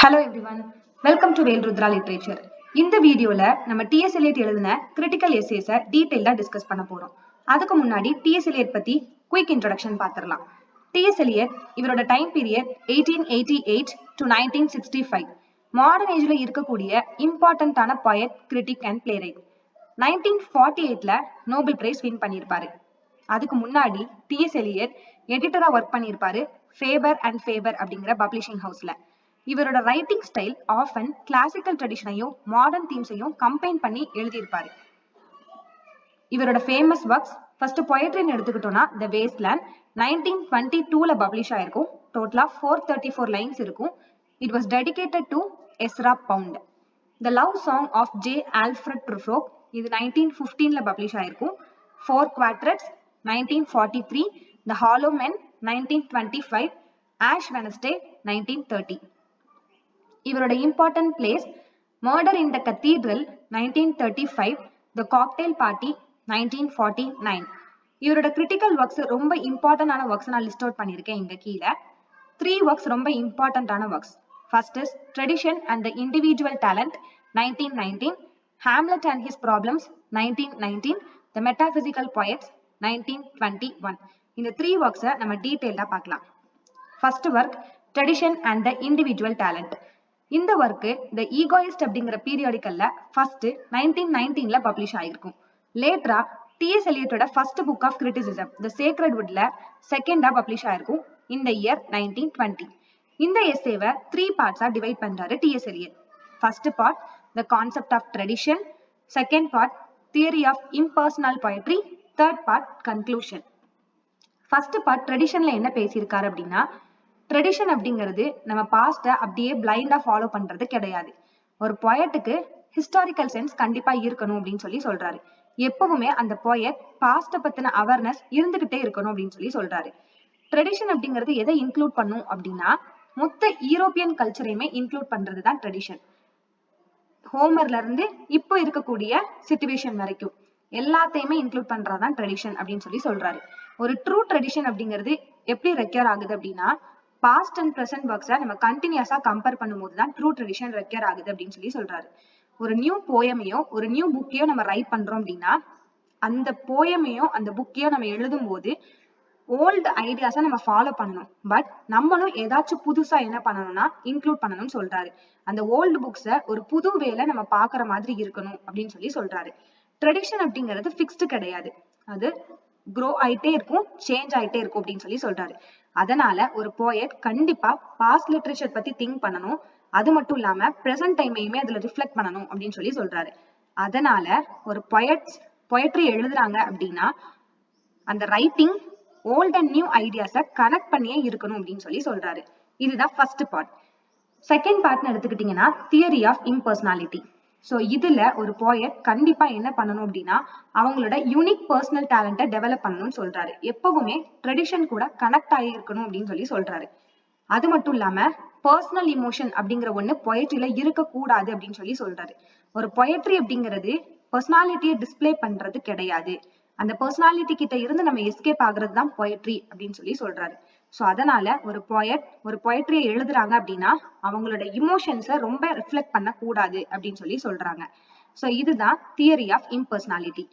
Hello everyone, welcome to Vel Rudra Literature. இந்த வீடியோல நம்ம T.S. Eliot எழுதின critical essays டீடைலா டிஸ்கஸ் பண்ண போறோம். அதுக்கு முன்னாடி T.S. Eliot பத்தி குயிக் இன்ட்ரோடக்ஷன் பார்த்திடலாம். T.S. Eliot இவரோட டைம் பீரியட் 1888 to 1965. மாடர்ன் ஏஜ்ல இருக்கக்கூடிய இம்பார்ட்டன்டான poet, critic and playwright. 1948ல நோபல் பிரைஸ் வின் பண்ணியிருப்பாரு. அதுக்கு முன்னாடி T.S. Eliot எடிட்டரா ஒர்க் பண்ணியிருப்பாரு ஃபேபர் அண்ட் ஃபேபர் அப்படிங்கிற பப்ளிஷிங் ஹவுஸ்ல. இவரோட ரைட்டிங் ஸ்டைல் ஆஃபன் கிளாசிக்கல் ட்ரெடிஷனையும் மாடர்ன் தீம்ஸையும் கம்பைன் பண்ணி எழுதியிருப்பாரு. இவரோட ஃபேமஸ் ஒர்க்ஸ் ஃபர்ஸ்ட் பொயட்ரின்னு எடுத்துக்கிட்டோம்னா த வேஸ்ட்லேண்ட் 1922ல பப்ளிஷ் ஆயிருக்கும். டோட்டலா 434 லைன்ஸ் இருக்கும். It was dedicated to Ezra Pound. The love song of J Alfred Prufrock இது 1915ல பப்ளிஷ் ஆயிருக்கும். 4 quartets 1943, the hollow men 1925, Ash Wednesday 1930. இவரோட important plays murder in the cathedral 1935, the cocktail party 1949. இவரோட critical works ரொம்ப இம்பார்ட்டன்டான works நான் list out பண்ணியிருக்கேன் இங்க கீழே. 3 ஒர்க்ஸ் ரொம்ப இம்பார்ட்டன்டான works. First is tradition and the individual talent 1919, Hamlet and his problems 1919, the metaphysical poets 1921. இந்த 3 ஒர்க்ஸை நம்ம டீடைலா பார்க்கலாம். First work tradition and the individual talent. இந்த ஒர்க்கு த ஈகோயிஸ்ட் அப்படிங்கிற பீரியாடிக்கல்ல ஃபர்ஸ்ட் 1919ல பப்ளிஷ் ஆயிருக்கும். லேட்டரா T.S. Eliotோட first book of criticism the sacred வுட்ல செகண்டா பப்ளிஷ் ஆயிருக்கும் இந்த இயர் 1920. இந்த எஸ்ஸேவை 3 பார்ட்ஸா டிவைட் பண்றாரு T.S. Eliot. First part the concept of tradition, second part theory of impersonal poetry, third part conclusion. First part ட்ரெடிஷன்ல என்ன பேசியிருக்காரு அப்படின்னா, ட்ரெடிஷன் அப்படிங்கிறது நம்ம பாஸ்ட அப்படியே பிளைண்டா ஃபாலோ பண்றது கிடையாது. ஒரு பொயட்டுக்கு ஹிஸ்டாரிக்கல் சென்ஸ் கண்டிப்பா இருக்கணும் அப்படின்னு சொல்லி சொல்றாரு. எப்பவுமே அந்த பொயட் பாஸ்ட பத்தின அவேர்னஸ் இருந்துகிட்டே இருக்கணும் அப்படின்னு சொல்லி சொல்றாரு. ட்ரெடிஷன் அப்படிங்கிறது எதை இன்க்ளூட் பண்ணும் அப்படின்னா, மொத்த யூரோப்பியன் கல்ச்சரையுமே இன்க்ளூட் பண்றதுதான் ட்ரெடிஷன். ஹோமர்ல இருந்து இப்போ இருக்கக்கூடிய சிச்சுவேஷன் வரைக்கும் எல்லாத்தையுமே இன்க்ளூட் பண்றதுதான் ட்ரெடிஷன் அப்படின்னு சொல்லி சொல்றாரு. ஒரு ட்ரூ ட்ரெடிஷன் அப்படிங்கிறது எப்படி ரெக்யர் ஆகுது அப்படின்னா, பாஸ்ட் அண்ட் பிரசன்ட் ஒர்க்ஸை நம்ம கண்டினியூஸா கம்பேர் பண்ணும்போது தான் ட்ரூ ட்ரெடிஷன் ரெக்யர் ஆகுது அப்படின்னு சொல்லி சொல்றாரு. ஒரு நியூ போயமையோ ஒரு நியூ புக்கையோ நம்ம ரைட் பண்றோம் அப்படின்னா, அந்த போயமையோ அந்த புக்கையோ நம்ம எழுதும் போது ஓல்டு ஐடியாஸை நம்ம ஃபாலோ பண்ணணும். பட் நம்மளும் ஏதாச்சும் புதுசா என்ன பண்ணணும்னா இன்க்ளூட் பண்ணணும்னு சொல்றாரு. அந்த ஓல்டு புக்ஸை ஒரு புது வேலை நம்ம பாக்குற மாதிரி இருக்கணும் அப்படின்னு சொல்லி சொல்றாரு. ட்ரெடிஷன் அப்படிங்கிறது ஃபிக்ஸ்டு கிடையாது, அது க்ரோ ஆயிட்டே இருக்கும், சேஞ்ச் ஆயிட்டே இருக்கும் அப்படின்னு சொல்லி சொல்றாரு. அதனால ஒரு போயட் கண்டிப்பா பாஸ்ட் லிட்ரேச்சர் பத்தி திங்க் பண்ணணும். அது மட்டும் இல்லாம பிரசன்ட் டைமையுமே அதுல ரிஃப்ளெக்ட் பண்ணணும் அப்படின்னு சொல்லி சொல்றாரு. அதனால ஒரு பொயட்ரி எழுதுறாங்க அப்படின்னா அந்த ரைட்டிங் ஓல்ட் அண்ட் நியூ ஐடியாஸை கனெக்ட் பண்ணியே இருக்கணும் அப்படின்னு சொல்லி சொல்றாரு. இதுதான் ஃபர்ஸ்ட் பார்ட். செகண்ட் பார்ட்னு எடுத்துக்கிட்டீங்கன்னா தியரி ஆஃப் இம்பர்சனாலிட்டி. ஸோ இதுல ஒரு போயட் கண்டிப்பா என்ன பண்ணணும் அப்படின்னா அவங்களோட யூனிக் பர்சனல் டேலண்ட்டை டெவலப் பண்ணணும்னு சொல்றாரு. எப்பவுமே ட்ரெடிஷன் கூட கனெக்ட் ஆகி இருக்கணும் அப்படின்னு சொல்லி சொல்றாரு. அது மட்டும் இல்லாம பர்சனல் இமோஷன் அப்படிங்கிற ஒண்ணு பொயட்ரியில இருக்கக்கூடாது அப்படின்னு சொல்லி சொல்றாரு. ஒரு பொயட்ரி அப்படிங்கிறது பர்சனாலிட்டியை டிஸ்பிளே பண்றது கிடையாது. அந்த பர்சனாலிட்டி கிட்ட இருந்து நம்ம எஸ்கேப் ஆகுறது தான் பொயட்ரி அப்படின்னு சொல்லி சொல்றாரு. ஸோ அதனால ஒரு போயட் ஒரு பொயட்ரியை எழுதுறாங்க அப்படின்னா அவங்களோட இமோஷன்ஸை ரொம்ப ரிஃப்ளெக்ட் பண்ண கூடாது அப்படின்னு சொல்லி சொல்றாங்க. ஸோ இதுதான் theory of impersonality.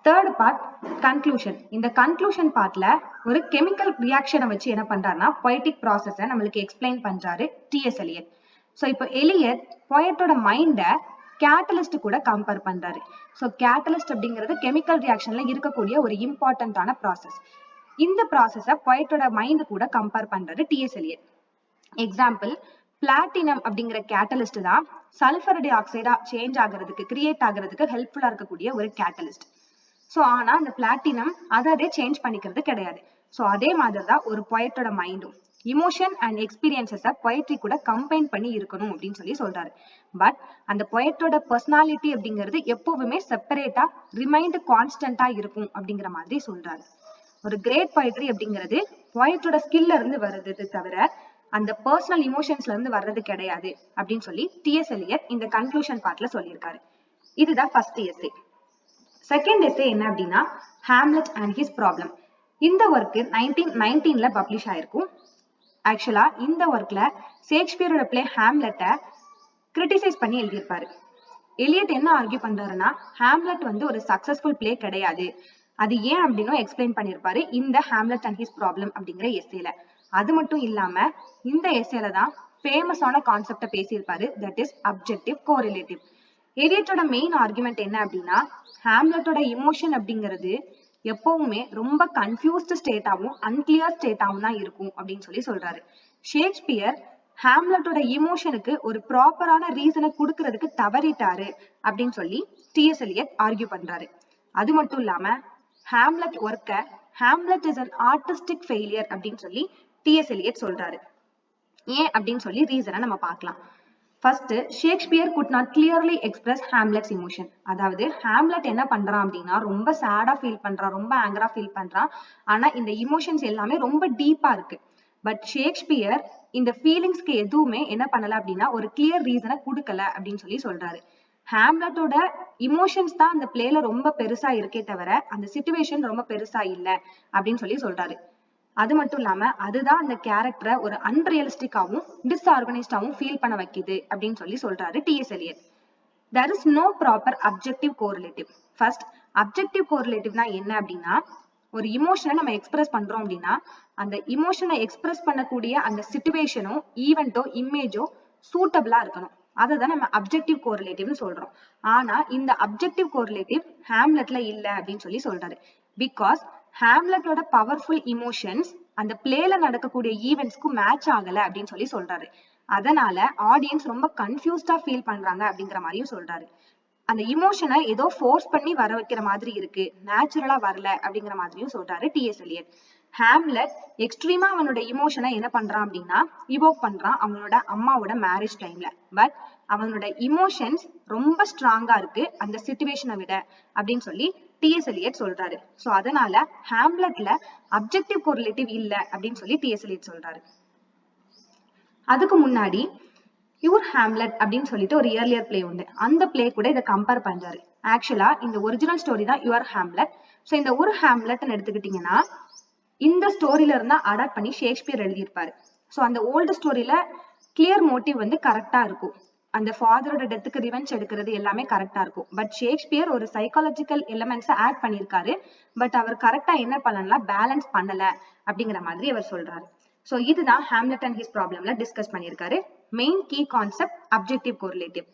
Third part conclusion. இந்த கன்க்ளூஷன் பார்ட்ல ஒரு கெமிக்கல் ரியாக்ஷனை வச்சு என்ன பண்றாருன்னா பொயட்டிக் ப்ராசஸை நம்மளுக்கு எக்ஸ்பிளைன் பண்றாரு T.S. Eliot. ஸோ இப்போ எலியட் பொயட்டோட மைண்டை கேட்டலிஸ்ட் கூட கம்பேர் பண்றாரு. ஸோ கேட்டலிஸ்ட் அப்படிங்கிறது கெமிக்கல் ரியாக்ஷன்ல இருக்கக்கூடிய ஒரு இம்பார்ட்டன்டான ப்ராசஸ். இந்த ப்ராசஸை பொயட்டோட மைண்ட் கூட கம்பேர் பண்றாரு T.S. Eliot. எக்ஸாம்பிள், பிளாட்டினம் அப்படிங்கிற கேட்டலிஸ்ட் தான் சல்ஃபர் டை ஆக்சைடா சேஞ்ச் ஆகிறதுக்கு கிரியேட் ஆகிறதுக்கு ஹெல்ப்ஃபுல்லா இருக்கக்கூடிய ஒரு கேட்டலிஸ்ட். ஸோ ஆனா அந்த பிளாட்டினம் அதை சேஞ்ச் பண்ணிக்கிறது கிடையாது. ஸோ அதே மாதிரி தான் ஒரு பொயட்டோட மைண்டும் இமோஷன் அண்ட் எக்ஸ்பீரியன்சஸை பொயட்ரி கூட கம்பைன் பண்ணி இருக்கணும் அப்படின்னு சொல்லி சொல்றாரு. பட் அந்த பொயட்டோட பர்சனாலிட்டி அப்படிங்கிறது எப்பவுமே செப்பரேட்டா ரிமைண்ட் கான்ஸ்டன்டா இருக்கும் அப்படிங்கிற மாதிரி சொல்றாரு. ஒரு கிரேட் பொயட்ரி அப்படிங்கிறது பொயட்டோட ஸ்கில்ல இருந்து வருது தவிர அந்த பர்சனல் இமோஷன்ஸ்ல இருந்து வர்றது கிடையாது அப்படின்னு சொல்லி T.S. Eliot இந்த கன்க்ளூஷன் பார்ட்ல சொல்லியிருக்காரு. இதுதான் ஃபர்ஸ்ட் எஸ்ஸே. செகண்ட் எஸ்ஸே என்ன அப்படின்னா ஹாம்லெட் அண்ட் ஹிஸ் ப்ராப்ளம். இந்த ஒர்க்கு 1919ல பப்ளிஷ் ஆயிருக்கும். ஆக்சுவலா இந்த ஒர்க்ல ஷேக்ஸ்பியரோட பிளே ஹாம்லெட்டை கிரிட்டிசைஸ் பண்ணி எழுதியிருப்பாரு. எலியட் என்ன ஆர்கியூ பண்றாருன்னா, ஹாம்லெட் வந்து ஒரு சக்சஸ்ஃபுல் பிளே கிடையாது, அது ஏன் அப்படின்னு எக்ஸ்பிளைன் பண்ணிருப்பாரு இந்த ஹாம்லெட் அண்ட் ஹிஸ் ப்ராப்ளம் அப்படிங்கிற எஸ்ஸேல. அது மட்டும் இல்லாம இந்த எஸ்ஸேல தான் ஃபேமஸான கான்செப்டை பேசியிருப்பாரு, தட் இஸ் அப்ஜெக்டிவ் கோரிலேட்டிவ். எலியட்டோட மெயின் ஆர்குமெண்ட் என்ன அப்படின்னா, ஹாம்லெட்டோட இமோஷன் அப்படிங்கிறது எப்பவுமே ரொம்ப கன்ஃபியூஸ்டு ஸ்டேட்டாவும் அன்கிளியர் ஸ்டேட்டாவும் தான் இருக்கும் அப்படின்னு சொல்லி சொல்றாரு. ஷேக்ஸ்பியர் ஹாம்லெட்டோட இமோஷனுக்கு ஒரு ப்ராப்பரான ரீசனை கொடுக்கறதுக்கு தவறிட்டாரு அப்படின்னு சொல்லி டிஎஸ் எலியட் ஆர்கியூ பண்றாரு. அது மட்டும் இல்லாம ஹாம்லெட் ஒர்க்க Hamlet is an artistic failure அப்படின்னு சொல்லி டிஎஸ் எலியட் சொல்றாரு. ஏன் அப்படின்னு சொல்லி ரீசனை நம்ம பார்க்கலாம். First, Shakespeare could not clearly express Hamlet's emotion. அதாவது ஹாம்லெட் என்ன பண்றான் அப்படின்னா, ரொம்ப சேடா ஃபீல் பண்றான், ரொம்ப ஆங்கரா ஃபீல் பண்றான். ஆனா இந்த இமோஷன்ஸ் எல்லாமே ரொம்ப டீப்பா இருக்கு. பட் ஷேக்ஸ்பியர் இந்த ஃபீலிங்ஸ்க்கு எதுவுமே என்ன பண்ணல அப்படின்னா ஒரு கிளியர் ரீசனை கொடுக்கல அப்படின்னு சொல்லி சொல்றாரு. ஹாம்லெட்டோட இமோஷன்ஸ் தான் அந்த பிளேல ரொம்ப பெருசா இருக்கே தவிர அந்த சிச்சுவேஷன் ரொம்ப பெருசா இல்ல அப்படின்னு சொல்லி சொல்றாரு. அது மட்டும் இல்லாம அதுதான் அந்த கேரக்டரை ஒரு அன்ரியலிஸ்டிக்காவும் டிஸ்ஆர்கனைஸ்டாவும் ஃபீல் பண்ண வைக்குது அப்படின்னு சொல்லி சொல்றாரு TS Eliot. there is no proper objective correlative. first, objective correlative னா என்ன அப்படின்னா, ஒரு இமோஷனை நம்ம எக்ஸ்பிரஸ் பண்றோம் அப்படின்னா அந்த இமோஷனை எக்ஸ்பிரஸ் பண்ணக்கூடிய அந்த சிச்சுவேஷனோ ஈவெண்டோ இமேஜோ சூட்டபிளா இருக்கணும். அதை தான் நம்ம அப்ஜெக்டிவ் கோரிலேட்டிவ்னு சொல்றோம். ஆனா இந்த அப்ஜெக்டிவ் கோரிலேட்டிவ் ஹாம்லெட்ல இல்ல அப்படின்னு சொல்லி சொல்றாரு. பிகாஸ் ஹாம்லெட்டோட பவர்ஃபுல் இமோஷன்ஸ் அந்த பிளேல நடக்கக்கூடிய ஈவெண்ட்ஸ்க்கு மேட்ச் ஆகல அப்படின்னு சொல்லி சொல்றாரு. அதனால ஆடியன்ஸ் ரொம்ப கன்ஃபியூஸ்டா ஃபீல் பண்றாங்க அப்படிங்கிற மாதிரியும் சொல்றாரு. அந்த இமோஷனை ஏதோ ஃபோர்ஸ் பண்ணி வர வைக்கிற மாதிரி இருக்கு, நேச்சுரலா வரல அப்படிங்கிற மாதிரியும் சொல்றாரு டிஎஸ் எலியட். ஹாம்லெட் எக்ஸ்ட்ரீமா அவனோட இமோஷனை என்ன பண்றான் அப்படின்னா இவோக் பண்றான் அவனோட அம்மாவோட மேரேஜ் டைம்ல. பட் அவனோட இமோஷன்ஸ் ரொம்ப ஸ்ட்ராங்கா இருக்கு அந்த சிச்சுவேஷனை விட அப்படின்னு சொல்லி டிஎஸ் எலியட் சொல்றாரு. சோ அதனால ஹாம்லெட்ல அப்ஜெக்டிவ் கோரிலேட்டிவ் இல்ல அப்படின்னு சொல்லி டிஎஸ் எலியட் சொல்றாரு. அதுக்கு முன்னாடி யுவர் ஹாம்லெட் அப்படின்னு சொல்லிட்டு ஒரு இயர்லியர் பிளே உண்டு. அந்த பிளே கூட இதை கம்பேர் பண்றாரு. ஆக்சுவலா இந்த ஒரிஜினல் ஸ்டோரி தான் யுவர் ஹாம்லெட். ஸோ இந்த ஒரு ஹாம்லெட்னு எடுத்துக்கிட்டீங்கன்னா இந்த ஸ்டோரியில இருந்தா அடாப்ட் பண்ணி ஷேக்ஸ்பியர் எழுதியிருப்பாரு. ஸோ அந்த ஓல்டு ஸ்டோரியில கிளியர் மோட்டிவ் வந்து கரெக்டா இருக்கும். அந்த ஃபாதரோட டெத்துக்கு ரிவெஞ்ச் எடுக்கிறது எல்லாமே கரெக்டா இருக்கும். பட் ஷேக்ஸ்பியர் ஒரு சைக்காலஜிக்கல் எலிமெண்ட்ஸை ஆட் பண்ணியிருக்காரு. பட் அவர் கரெக்டா என்ன பண்ணலாம், பேலன்ஸ் பண்ணல அப்படிங்கிற மாதிரி அவர் சொல்றாரு. ஸோ இதுதான் ஹாம்லெட் அண்ட் ஹிஸ் ப்ராப்ளம்ல டிஸ்கஸ் பண்ணியிருக்காரு. Main key concept objective correlative.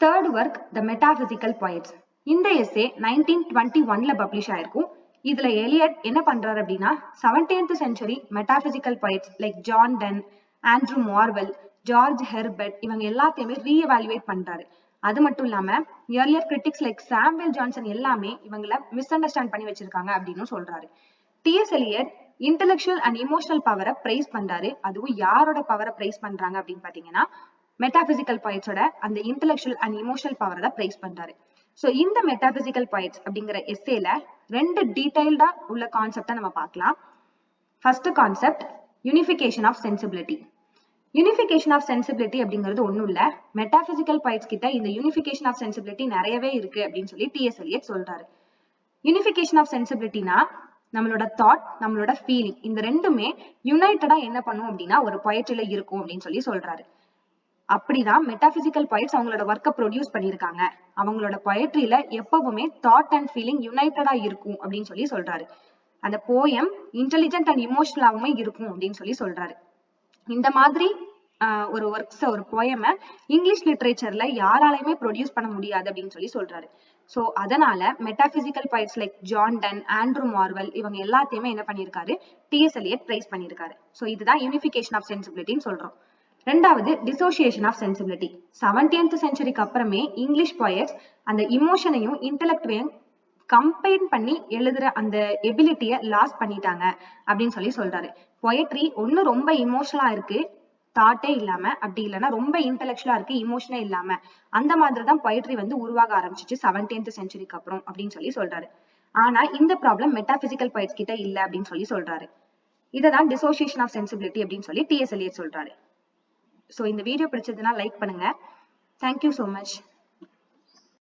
Third work the metaphysical poets. இந்த எஸ்ஸே 1921ல பப்ளிஷ் ஆயிருக்கும். இதுல எலியட் என்ன பண்றாரு அப்படின்னா 17th century metaphysical poets like John Donne, Andrew Marvell, George Herbert இவங்க எல்லாத்தையுமே ரீஎவாலுவேட் பண்றாரு. அது மட்டும் இல்லாம earlier critics like Samuel Johnson எல்லாமே இவங்களை மிஸ் அண்டர்ஸ்டாண்ட் பண்ணி வச்சிருக்காங்க அப்படின்னு சொல்றாரு. TS Eliot intellectual and emotional பவரை பிரைஸ் பண்றாரு. அதுவும் யாரோட பவரை பிரைஸ் பண்றாங்க அப்படின்னு பாத்தீங்கன்னா மெட்டாபிசிக்கல் பாய்ட்ஸோட அந்த இன்டெலெக்சுவல் அண்ட் இமோஷனல் பவரை தான் பிரைஸ் பண்றாரு. ஸோ இந்த மெட்டாபிசிக்கல் பாய்ட்ஸ் அப்படிங்கிற எஸ்ஸேல ரெண்டு டீடைல்டா உள்ள கான்செப்டை நம்ம பார்க்கலாம். First concept unification of sensibility. Unification of sensibility அப்படிங்கிறது ஒன்றும் இல்ல, மெட்டாபிசிக்கல் பாய்ட்ஸ் கிட்ட இந்த யூனிஃபிகேஷன் ஆஃப் சென்சிபிலிட்டி நிறையவே இருக்கு அப்படின்னு சொல்லி டிஎஸ் எலியட் சொல்றாரு. யூனிஃபிகேஷன் ஆஃப் சென்சிபிலிட்டினா நம்மளோட தாட், நம்மளோட ஃபீலிங் இந்த ரெண்டுமே யுனைட்டடா என்ன பண்ணும் அப்படின்னா ஒரு பொயட்ரியில இருக்கும் அப்படின்னு சொல்லி சொல்றாரு. அப்படிதான் மெட்டாபிசிக்கல் பாய்ட்ஸ் அவங்களோட ஒர்க்கை ப்ரொடியூஸ் பண்ணியிருக்காங்க. அவங்களோட பொயட்ரியில எப்பவுமே தாட் அண்ட் ஃபீலிங் யுனைட்டடா இருக்கும் அப்படின்னு சொல்லி சொல்றாரு. அந்த போயம் இன்டெலிஜென்ட் அண்ட் இமோஷனலாவுமே இருக்கும் அப்படின்னு சொல்லி சொல்றாரு. இந்த மாதிரி ஒரு ஒர்க்ஸ், ஒரு போயமை இங்கிலீஷ் லிட்ரேச்சர்ல யாராலையுமே ப்ரொடியூஸ் பண்ண முடியாது அப்படின்னு சொல்லி சொல்றாரு. சோ அதனால metaphysical poets like John Donne, Andrew Marvell இவங்க எல்லாத்தையுமே என்ன பண்ணிருக்காரு, டிஎஸ் எலியட் பிரைஸ் பண்ணிருக்காரு. சோ இதுதான் யூனிஃபிகேஷன் ஆஃப் சென்சிபிலிட்டின்னு சொல்றோம். ரெண்டாவது டிசோசியேஷன் ஆஃப் சென்சிபிலிட்டி. 17th centuryக்கு அப்புறமே இங்கிலீஷ் பாய்ட்ஸ் அந்த இமோஷனையும் இன்டெலெக்டையும் கம்பைன் பண்ணி எழுதுற அந்த எபிலிட்டியை லாஸ் பண்ணிட்டாங்க அப்படின்னு சொல்லி சொல்றாரு. பொயட்ரி ஒண்ணு ரொம்ப இமோஷனலா இருக்கு, தாட்டே இல்லாம, அப்படி இல்லைன்னா ரொம்ப இன்டெலெக்சுவலா இருக்கு, இமோஷனே இல்லாம, அந்த மாதிரிதான் பொயட்ரி வந்து உருவாக ஆரம்பிச்சிச்சு 17th centuryக்கு அப்புறம் அப்படின்னு சொல்லி சொல்றாரு. ஆனா இந்த ப்ராப்ளம் மெட்டாபிசிக்கல் பாய்ட்ஸ் கிட்ட இல்ல அப்படின்னு சொல்லி சொல்றாரு. இததான் டிசோசியேஷன் ஆஃப் சென்சிபிலிட்டி அப்படின்னு சொல்லி டிஎஸ் எலியட் சொல்றாரு. சோ இந்த வீடியோ பிடிச்சதுன்னா லைக் பண்ணுங்க. Thank you so much.